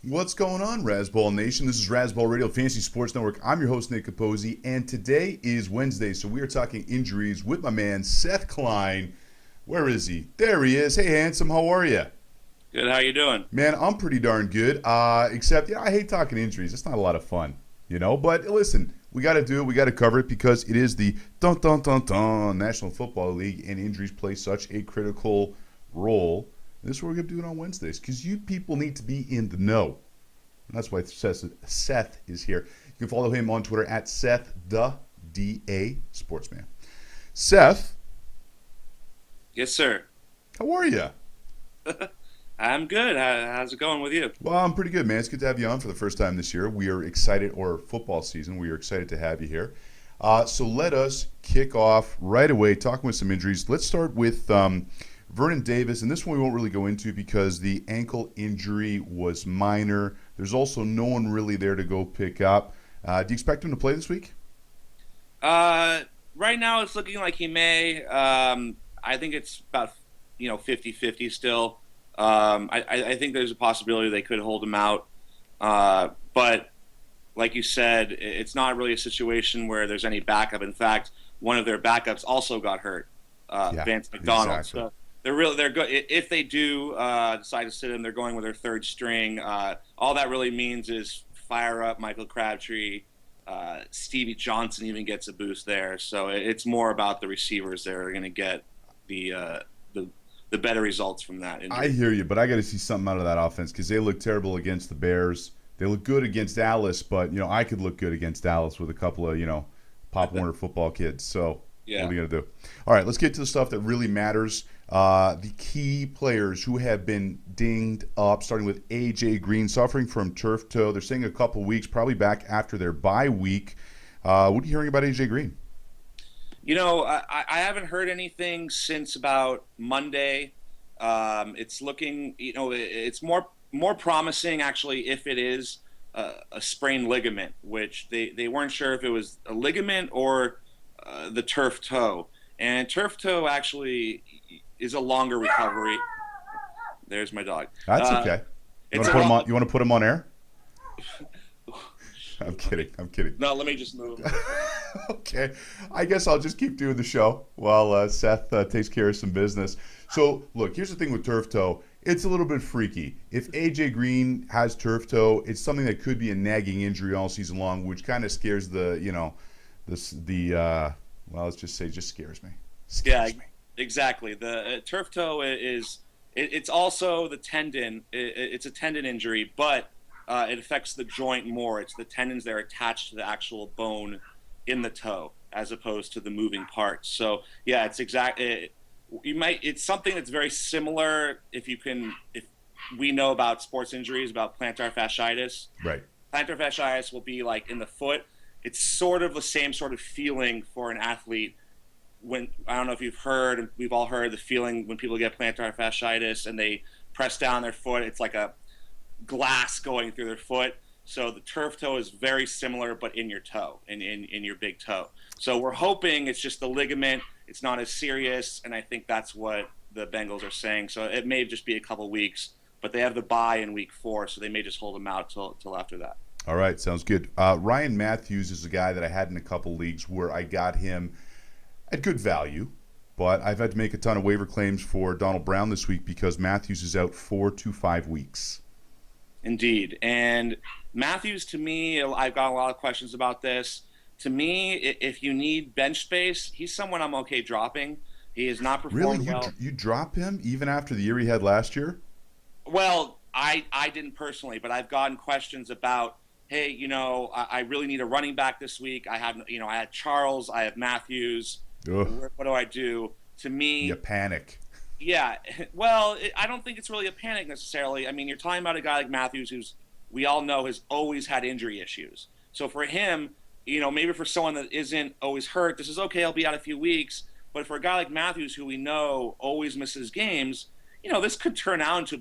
What's going on, Razzball Nation? This is Razzball Radio Fantasy Sports Network. I'm your host, Nick Capozzi, and today is Wednesday, so we are talking injuries with my man, Seth Klein. Where is he? There he is. Hey, handsome, how are you? Good. How you doing? Man, I'm pretty darn good, except, I hate talking injuries. It's not a lot of fun, But listen, we got to do it. We got to cover it because it is the dun-dun-dun-dun National Football League, and injuries play such a critical role. This is what we're going to do it on Wednesdays because you people need to be in the know. And that's why Seth is here. You can follow him on Twitter at Seth the DA Sportsman. Seth. Yes, sir. How are you? I'm good. How's it going with you? Well, I'm pretty good, man. It's good to have you on for the first time this year. We are excited, or football season, we are excited to have you here. So let us kick off right away, talking with some injuries. Let's start with Vernon Davis, and this one we won't really go into because the ankle injury was minor. There's also no one really there to go pick up. Do you expect him to play this week? Right now it's looking like he may. I think it's about 50-50 still. I think there's a possibility they could hold him out. But like you said, it's not really a situation where there's any backup. In fact, one of their backups also got hurt, Vance McDonald. Exactly. So they're good. If they do decide to sit him, they're going with their third string. All that really means is fire up Michael Crabtree. Stevie Johnson even gets a boost there. So it's more about the receivers that are going to get the better results from that injury. I hear you, but I got to see something out of that offense because they look terrible against the Bears. They look good against Dallas, but I could look good against Dallas with a couple of Pop Warner football kids. So Yeah. what are you gonna do? All right, let's get to the stuff that really matters. The key players who have been dinged up, starting with A.J. Green, suffering from turf toe. They're saying a couple weeks, probably back after their bye week. What are you hearing about A.J. Green? I haven't heard anything since about Monday. It's looking, it's more promising actually if it is a sprained ligament, which they weren't sure if it was a ligament or the turf toe. And turf toe actually is a longer recovery. There's my dog. That's okay. You want to put him on air? I'm kidding. No, let me just move. Okay. I guess I'll just keep doing the show while Seth takes care of some business. So, look, here's the thing with turf toe. It's a little bit freaky. If A.J. Green has turf toe, it's something that could be a nagging injury all season long, which kind of scares let's just say just scares me. Scares me. Exactly. The turf toe it's also the tendon. It's a tendon injury, but it affects the joint more. It's the tendons that are attached to the actual bone in the toe, as opposed to the moving parts. So yeah, it's something that's very similar. If we know about sports injuries, about plantar fasciitis. Right. Plantar fasciitis will be like in the foot. It's sort of the same sort of feeling for an athlete. When I don't know if you've heard, and we've all heard the feeling when people get plantar fasciitis and they press down their foot. It's like a glass going through their foot. So the turf toe is very similar, but in your toe, in your big toe. So we're hoping it's just the ligament. It's not as serious, and I think that's what the Bengals are saying. So it may just be a couple weeks, but they have the bye in week 4, so they may just hold him out till after that. All right, sounds good. Ryan Matthews is a guy that I had in a couple leagues where I got him at good value, but I've had to make a ton of waiver claims for Donald Brown this week because Matthews is out 4 to 5 weeks. Indeed. And Matthews, to me, I've got a lot of questions about this. To me, if you need bench space, he's someone I'm okay dropping. He has not performed well. Really? You drop him even after the year he had last year? Well, I didn't personally, but I've gotten questions about, hey, I really need a running back this week. I had Charles, I have Matthews. Ugh. What do I do? To me, you panic. Yeah. Well, I don't think it's really a panic necessarily. I mean, you're talking about a guy like Matthews who's, we all know, has always had injury issues. So for him, maybe for someone that isn't always hurt, this is okay, I'll be out a few weeks. But for a guy like Matthews, who we know always misses games, this could turn out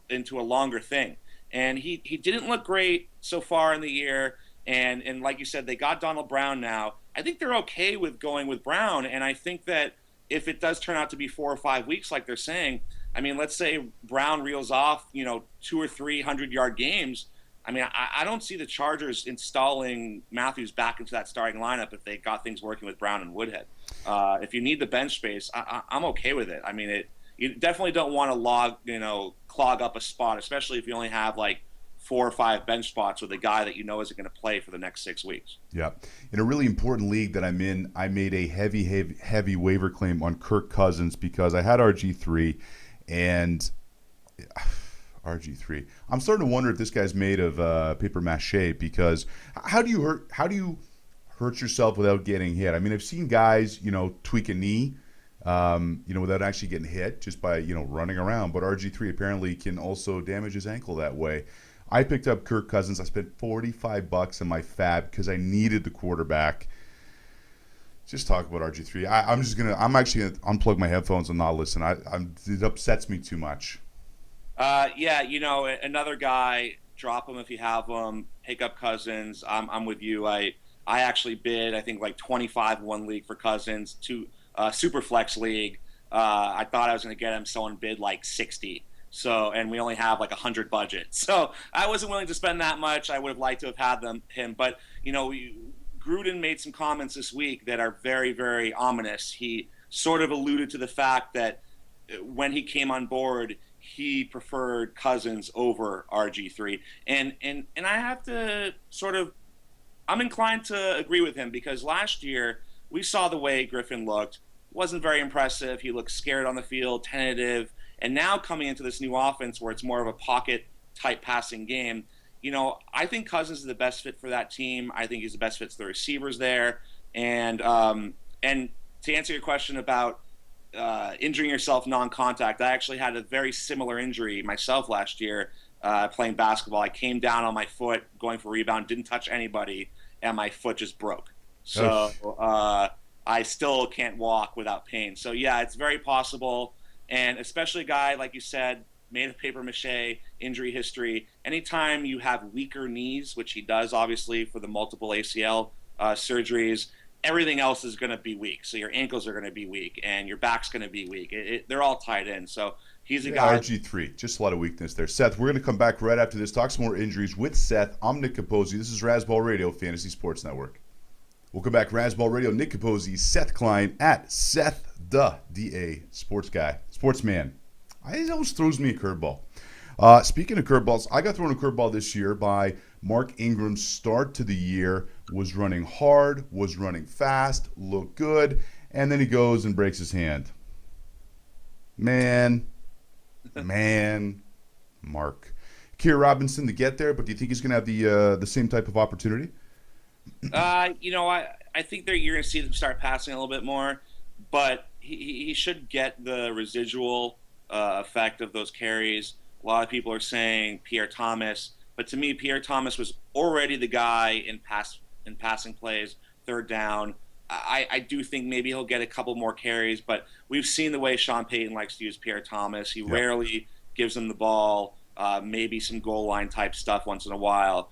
into a longer thing. And he didn't look great so far in the year. And like you said, they got Donald Brown now. I think they're okay with going with Brown. And I think that if it does turn out to be 4 or 5 weeks, like they're saying, I mean, let's say Brown reels off, 2 or 3 100-yard games. I mean, I don't see the Chargers installing Matthews back into that starting lineup if they got things working with Brown and Woodhead. If you need the bench space, I'm okay with it. I mean, you definitely don't want to clog up a spot, especially if you only have like 4 or 5 bench spots with a guy that you know isn't going to play for the next 6 weeks. Yeah. In a really important league that I'm in, I made a heavy waiver claim on Kirk Cousins because I had RG3 and RG3. I'm starting to wonder if this guy's made of paper mache because how do you hurt yourself without getting hit? I mean, I've seen guys, tweak a knee, without actually getting hit just by, running around. But RG3 apparently can also damage his ankle that way. I picked up Kirk Cousins. I spent $45 on my fab because I needed the quarterback. Just talk about RG3. I'm actually gonna unplug my headphones and not listen. It upsets me too much. Yeah, another guy, drop him if you have him. Pick up Cousins. I'm with you. I actually bid, I think, like 25 in one league for Cousins, super flex league. I thought I was going to get him. Someone bid like 60. So, and we only have like 100 budget. So I wasn't willing to spend that much. I would have liked to have had him. But, Gruden made some comments this week that are very, very ominous. He sort of alluded to the fact that when he came on board, he preferred Cousins over RG3. And I have to I'm inclined to agree with him because last year we saw the way Griffin looked. Wasn't very impressive. He looked scared on the field, tentative. And now coming into this new offense where it's more of a pocket-type passing game, I think Cousins is the best fit for that team. I think he's the best fit for the receivers there. And to answer your question about injuring yourself non-contact, I actually had a very similar injury myself last year playing basketball. I came down on my foot going for a rebound, didn't touch anybody, and my foot just broke. So I still can't walk without pain. So, yeah, it's very possible. And especially a guy, like you said, made of paper mache, injury history. Anytime you have weaker knees, which he does, obviously, for the multiple ACL surgeries, everything else is going to be weak. So your ankles are going to be weak, and your back's going to be weak. They're all tied in. So he's a guy. RG3, just a lot of weakness there. Seth, we're going to come back right after this, talk some more injuries with Seth. I'm Nick Capozzi. This is Razzball Radio, Fantasy Sports Network. Welcome back, Razzball Radio. Nick Capozzi, Seth Klein at Seth the DA Sports Guy, Sportsman. He always throws me a curveball. Speaking of curveballs, I got thrown a curveball this year by Mark Ingram's start to the year. Was running hard, was running fast, looked good, and then he goes and breaks his hand. Man, Mark. Keir Robinson to get there, but do you think he's going to have the same type of opportunity? I think that you're going to see them start passing a little bit more, but he should get the residual effect of those carries. A lot of people are saying Pierre Thomas, but to me, Pierre Thomas was already the guy in passing plays, third down. I do think maybe he'll get a couple more carries, but we've seen the way Sean Payton likes to use Pierre Thomas. He rarely gives him the ball, maybe some goal line type stuff once in a while.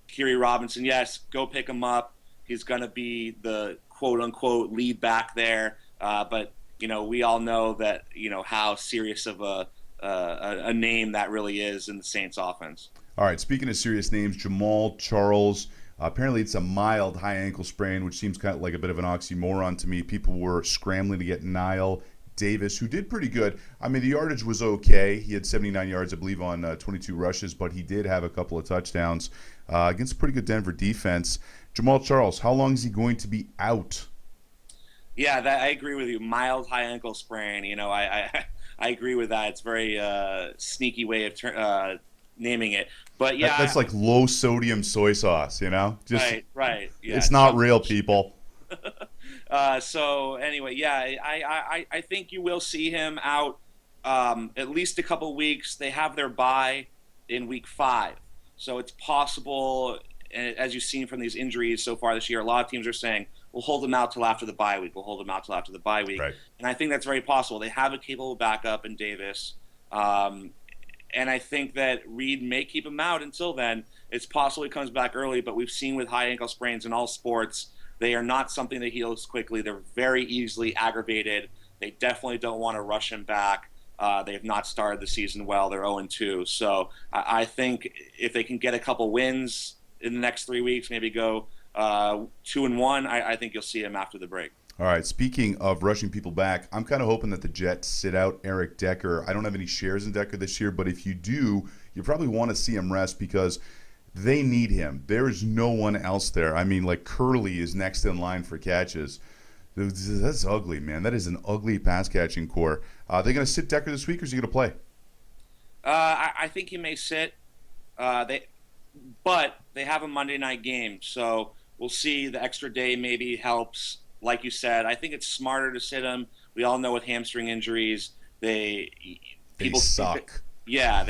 Keir Robinson, yes, go pick him up. He's going to be the quote-unquote lead back there. But, we all know that, how serious of a name that really is in the Saints offense. All right, speaking of serious names, Jamal Charles. Apparently it's a mild high ankle sprain, which seems kind of like a bit of an oxymoron to me. People were scrambling to get Niall Davis, who did pretty good. I mean, the yardage was okay. He had 79 yards, I believe, on 22 rushes, but he did have a couple of touchdowns against a pretty good Denver defense. Jamal Charles, how long is he going to be out? Yeah, I agree with you. Mild high ankle sprain. I agree with that. It's a very sneaky way of naming it. But yeah, that's like low sodium soy sauce. Just right. Yeah, it's not real, people. So anyway, yeah, I think you will see him out at least a couple weeks. They have their bye in week 5, so it's possible. And as you've seen from these injuries so far this year, a lot of teams are saying we'll hold him out till after the bye week. Right. And I think that's very possible. They have a capable backup in Davis, and I think that Reed may keep him out until then. It's possible he comes back early, but we've seen with high ankle sprains in all sports, they are not something that heals quickly. They're very easily aggravated. They definitely don't want to rush him back. They have not started the season well. They're 0-2. So I think if they can get a couple wins in the next 3 weeks, maybe go 2-1, I think you'll see him after the break. All right. Speaking of rushing people back, I'm kind of hoping that the Jets sit out Eric Decker. I don't have any shares in Decker this year, but if you do, you probably want to see him rest because they need him. There is no one else there. I mean, like Curley is next in line for catches. That's ugly, man. That is an ugly pass catching core. Are they going to sit Decker this week, or is he going to play? I think he may sit. But they have a Monday night game, so we'll see. The extra day maybe helps. Like you said, I think it's smarter to sit him. We all know with hamstring injuries, people suck. Yeah,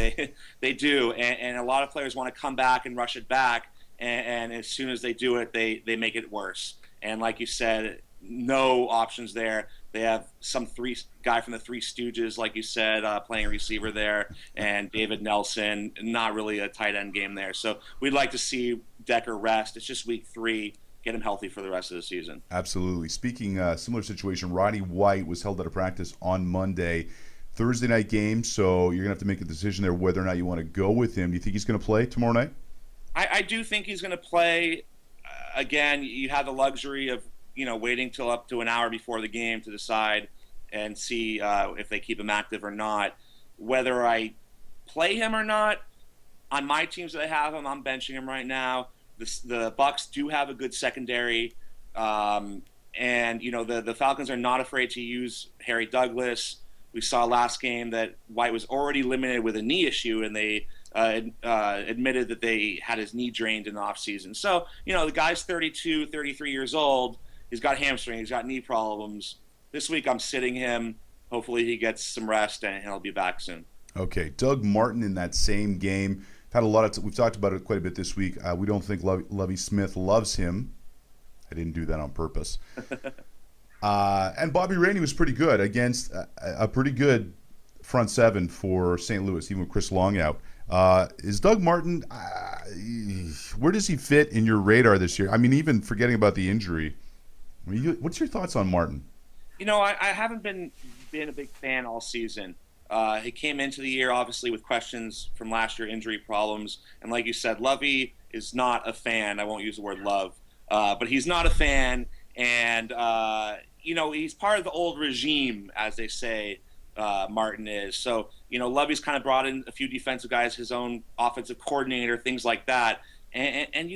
they do, and a lot of players want to come back and rush it back, and as soon as they do it, they make it worse. And like you said, no options there. They have some guy from the Three Stooges, like you said, playing receiver there, and David Nelson, not really a tight end game there. So we'd like to see Decker rest. It's just week 3. Get him healthy for the rest of the season. Absolutely. Speaking similar situation, Roddy White was held out of practice on Monday. Thursday night game, so you're going to have to make a decision there whether or not you want to go with him. Do you think he's going to play tomorrow night? I do think he's going to play. Again, you have the luxury of waiting till up to an hour before the game to decide and see if they keep him active or not. Whether I play him or not, on my teams that I have him, I'm benching him right now. The Bucs do have a good secondary, and the Falcons are not afraid to use Harry Douglas. We saw last game that White was already limited with a knee issue, and they admitted that they had his knee drained in the offseason. So, the guy's 32, 33 years old. He's got hamstring. He's got knee problems. This week I'm sitting him. Hopefully he gets some rest, and he'll be back soon. Okay. Doug Martin in that same game. We've talked about it quite a bit this week. We don't think Lovie Smith loves him. I didn't do that on purpose. And Bobby Rainey was pretty good against a pretty good front seven for St. Louis, even with Chris Long out. Is Doug Martin, where does he fit in your radar this year? I mean, even forgetting about the injury. What's your thoughts on Martin? I haven't been a big fan all season. He came into the year, obviously, with questions from last year, injury problems. And like you said, Lovey is not a fan. I won't use the word love. But he's not a fan. And, he's part of the old regime, as they say, Martin is. So, Lovey's kind of brought in a few defensive guys, his own offensive coordinator, things like that. And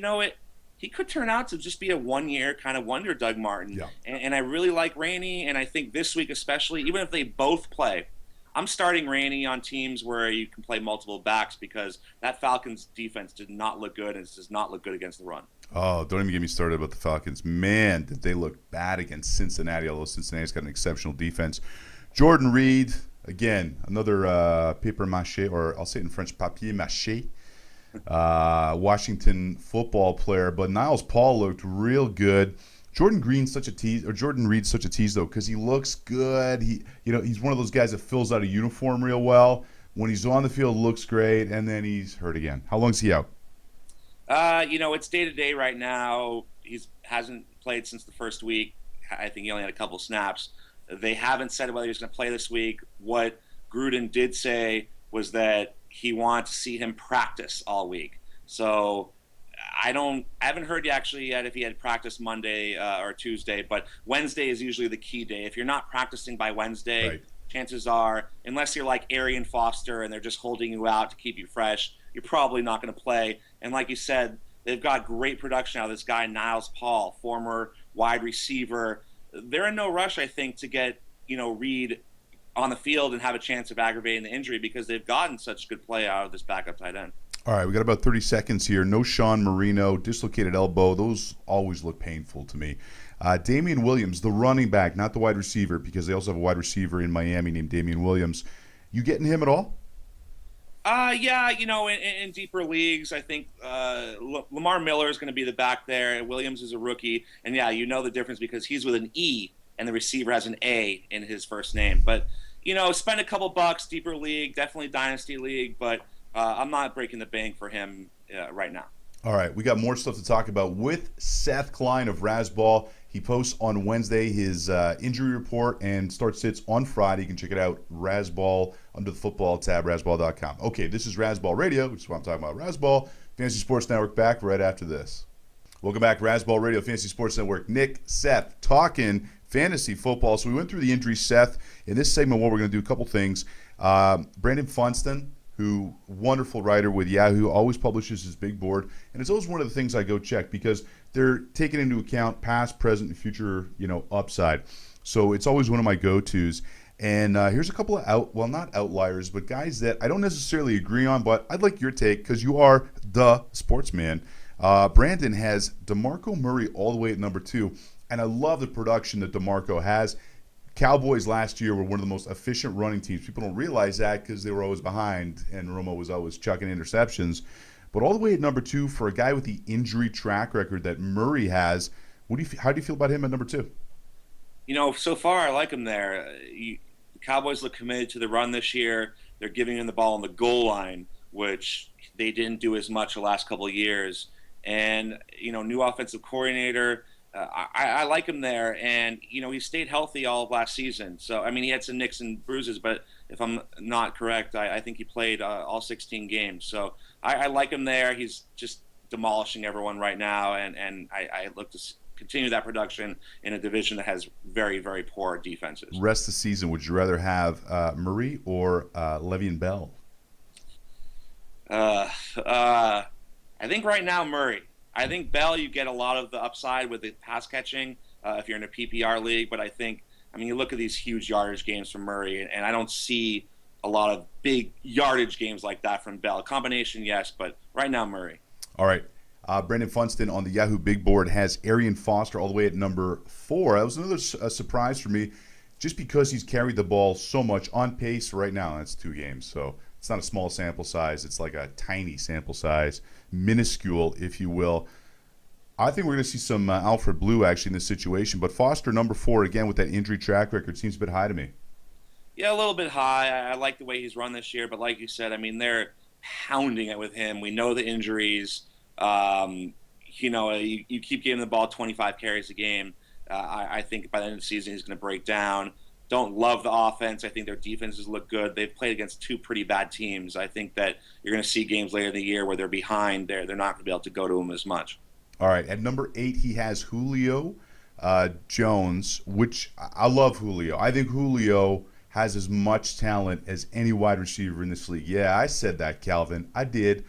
he could turn out to just be a one-year kind of wonder, Doug Martin. Yeah. And I really like Rainey. And I think this week especially, even if they both play, I'm starting Rainey on teams where you can play multiple backs because that Falcons defense did not look good and it does not look good against the run. Oh, don't even get me started about the Falcons. Man, did they look bad against Cincinnati, although Cincinnati's got an exceptional defense. Jordan Reed, again, another paper mache, or I'll say it in French, papier mache, Washington football player. But Niles Paul looked real good. Jordan Reed's such a tease, though, because he looks good. He's one of those guys that fills out a uniform real well. When he's on the field, looks great, and then he's hurt again. How long's he out? It's day to day right now. He hasn't played since the first week. I think he only had a couple snaps. They haven't said whether he's going to play this week. What Gruden did say was that he wanted to see him practice all week. So I haven't heard yet if he had practiced Monday or Tuesday, but Wednesday is usually the key day. If you're not practicing by Wednesday, right, chances are, unless you're like Arian Foster and they're just holding you out to keep you fresh, you're probably not going to play. And like you said, they've got great production out of this guy, Niles Paul, former wide receiver. They're in no rush, I think, to get Reed on the field and have a chance of aggravating the injury because they've gotten such good play out of this backup tight end. All right, we got about 30 seconds here. No Sean Marino, dislocated elbow. Those always look painful to me. Damian Williams, the running back, not the wide receiver, because they also have a wide receiver in Miami named Damian Williams. You getting him at all? Yeah, in deeper leagues, I think Lamar Miller is going to be the back there. Williams is a rookie. And, yeah, the difference because he's with an E and the receiver has an A in his first name. But, spend a couple bucks, deeper league, definitely dynasty league, but I'm not breaking the bank for him right now. All right, we got more stuff to talk about with Seth Klein of Razzball. He posts on Wednesday his injury report and start sits on Friday. You can check it out, Razzball, under the football tab, razzball.com. Okay, this is Razzball Radio, which is what I'm talking about. Razzball, Fantasy Sports Network, back right after this. Welcome back, Razzball Radio, Fantasy Sports Network. Nick, Seth, talking fantasy football. So we went through the injuries, Seth. In this segment, what we're going to do, a couple things. Brandon Funston, who, wonderful writer with Yahoo, always publishes his big board. And it's always one of the things I go check because they're taking into account past, present, and future, upside. So it's always one of my go-tos. And here's a couple of not outliers, but guys that I don't necessarily agree on, but I'd like your take because you are the sportsman. Brandon has DeMarco Murray all the way at number 2, and I love the production that DeMarco has. Cowboys last year were one of the most efficient running teams. People don't realize that because they were always behind, and Romo was always chucking interceptions. But all the way at number 2 for a guy with the injury track record that Murray has, how do you feel about him at number 2? So far I like him there. The Cowboys look committed to the run this year. They're giving him the ball on the goal line, which they didn't do as much the last couple of years. And, new offensive coordinator, I like him there. And, he stayed healthy all of last season. So, he had some nicks and bruises, but if I'm not correct, I think he played all 16 games. So I like him there. He's just demolishing everyone right now. And I look to continue that production in a division that has very, very poor defenses. Rest of the season, would you rather have Murray or Le'Veon Bell? I think right now Murray. I think Bell, you get a lot of the upside with the pass catching if you're in a PPR league. But I think, you look at these huge yardage games from Murray, and I don't see a lot of big yardage games like that from Bell. Combination, yes, but right now Murray. All right. Brandon Funston on the Yahoo Big Board has Arian Foster all the way at number 4. That was another surprise for me just because he's carried the ball so much on pace right now. That's 2 games, so it's not a small sample size. It's like a tiny sample size, minuscule, if you will. I think we're going to see some Alfred Blue actually in this situation, but Foster, number 4, again, with that injury track record, seems a bit high to me. Yeah, a little bit high. I like the way he's run this year, but like you said, they're pounding it with him. We know the injuries. You keep giving the ball 25 carries a game. I think by the end of the season he's going to break down. Don't love the offense. I think their defenses look good. They've played against 2 pretty bad teams. I think that you're going to see games later in the year where they're behind. They're not going to be able to go to them as much. All right, at number 8 he has Julio Jones, which I love Julio. I think Julio has as much talent as any wide receiver in this league. Yeah, I said that, Calvin. I did.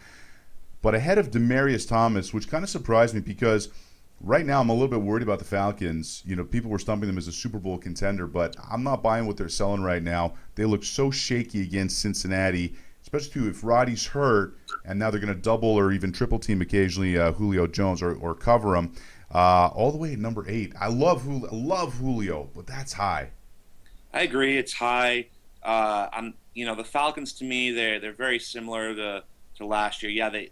But ahead of Demaryius Thomas, which kind of surprised me because right now I'm a little bit worried about the Falcons. People were stumping them as a Super Bowl contender, but I'm not buying what they're selling right now. They look so shaky against Cincinnati, especially if Roddy's hurt, and now they're going to double or even triple team occasionally Julio Jones or cover him. All the way at number 8. I love Julio, but that's high. I agree. It's high. The Falcons to me, they're very similar to last year. Yeah,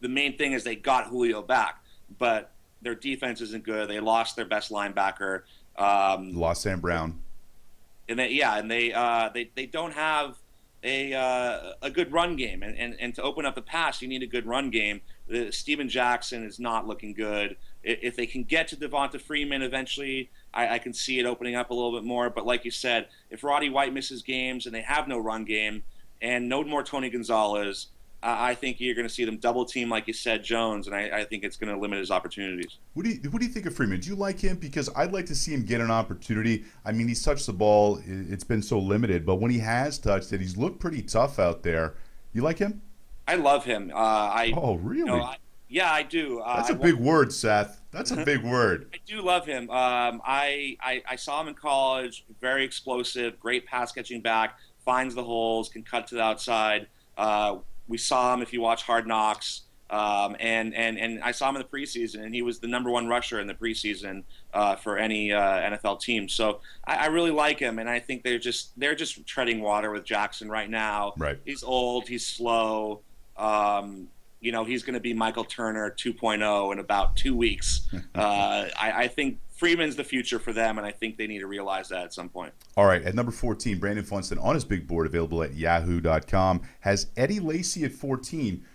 the main thing is they got Julio back, but their defense isn't good. They lost their best linebacker. Lost Sam Brown. And they don't have a good run game. And to open up the pass, you need a good run game. Steven Jackson is not looking good. If they can get to Devonta Freeman eventually, I can see it opening up a little bit more. But like you said, if Roddy White misses games and they have no run game and no more Tony Gonzalez, I think you're going to see them double team, like you said, Jones, and I think it's going to limit his opportunities. What do you think of Freeman? Do you like him? Because I'd like to see him get an opportunity. He's touched the ball. It's been so limited, but when he has touched it, he's looked pretty tough out there. You like him? I love him. Oh, really? Yeah, I do. That's a big word, Seth. That's a big word. I do love him. I saw him in college. Very explosive, great pass catching back, finds the holes, can cut to the outside. We saw him if you watch Hard Knocks, and I saw him in the preseason, and he was the number 1 rusher in the preseason for any NFL team. So I really like him, and I think they're just treading water with Jackson right now. Right. He's old. He's slow. He's going to be Michael Turner 2.0 in about 2 weeks. I think Freeman's the future for them, and I think they need to realize that at some point. All right, at number 14, Brandon Funston on his big board, available at yahoo.com, has Eddie Lacy at 14.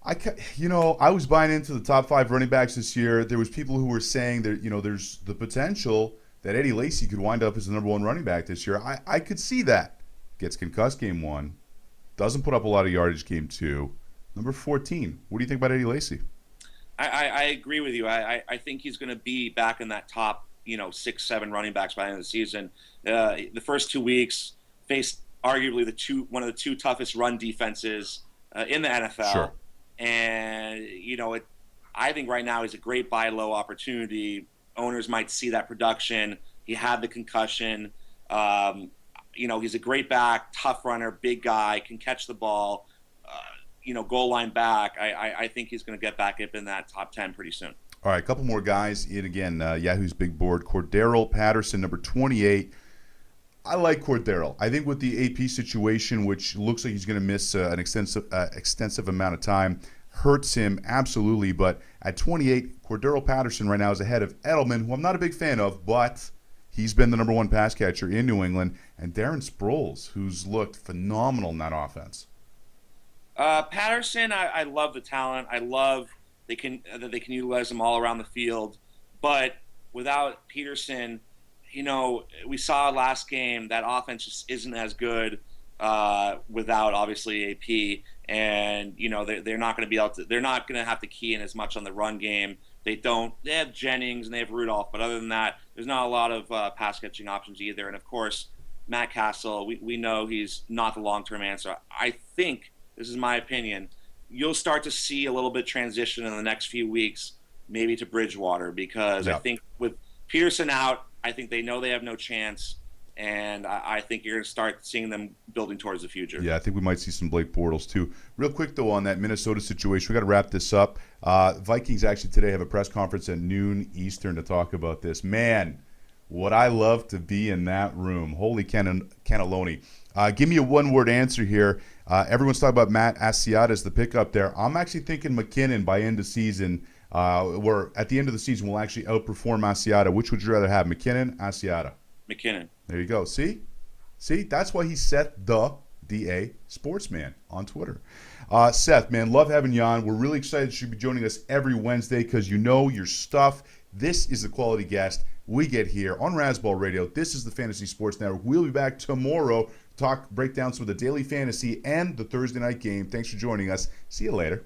I was buying into the top 5 running backs this year. There was people who were saying that there's the potential that Eddie Lacy could wind up as the number 1 running back this year. I could see that. Gets concussed game 1, doesn't put up a lot of yardage game 2. Number 14. What do you think about Eddie Lacy? I agree with you. I think he's going to be back in that top 6, 7 running backs by the end of the season. The first 2 weeks faced arguably one of the 2 toughest run defenses in the NFL. Sure. And I think right now he's a great buy low opportunity. Owners might see that production. He had the concussion. He's a great back, tough runner, big guy, can catch the ball. Goal line back. I think he's going to get back up in that top 10 pretty soon. All right, a couple more guys in again. Yahoo's big board. Cordero Patterson, number 28. I like Cordero. I think with the AP situation, which looks like he's going to miss an extensive amount of time, hurts him absolutely. But at 28, Cordero Patterson right now is ahead of Edelman, who I'm not a big fan of, but he's been the number 1 pass catcher in New England, and Darren Sproles, who's looked phenomenal in that offense. Patterson, I love the talent. I love that they can utilize him all around the field. But without Peterson, we saw last game that offense just isn't as good without obviously AP. And they're not going to be able to. They're not going to have to key in as much on the run game. They have Jennings and they have Rudolph, but other than that, there's not a lot of pass catching options either. And of course, Matt Castle, we know he's not the long-term answer. I think, this is my opinion, you'll start to see a little bit transition in the next few weeks, maybe to Bridgewater, because I think with Peterson out, I think they know they have no chance, and I think you're going to start seeing them building towards the future. Yeah, I think we might see some Blake Bortles too. Real quick, though, on that Minnesota situation, we got to wrap this up. Vikings actually today have a press conference at noon Eastern to talk about this. Man, would I love to be in that room. Holy cannelloni. Give me a one-word answer here. Everyone's talking about Matt Asiata as the pickup there. I'm actually thinking McKinnon by end of season, or at the end of the season, will actually outperform Asiata. Which would you rather have, McKinnon, Asiata? McKinnon. There you go. See? That's why he's Seth the DA Sportsman on Twitter. Seth, man, love having you on. We're really excited that you'll be joining us every Wednesday because you know your stuff. This is the quality guest we get here on Razzball Radio. This is the Fantasy Sports Network. We'll be back tomorrow to break down some of the daily fantasy and the Thursday night game. Thanks for joining us. See you later.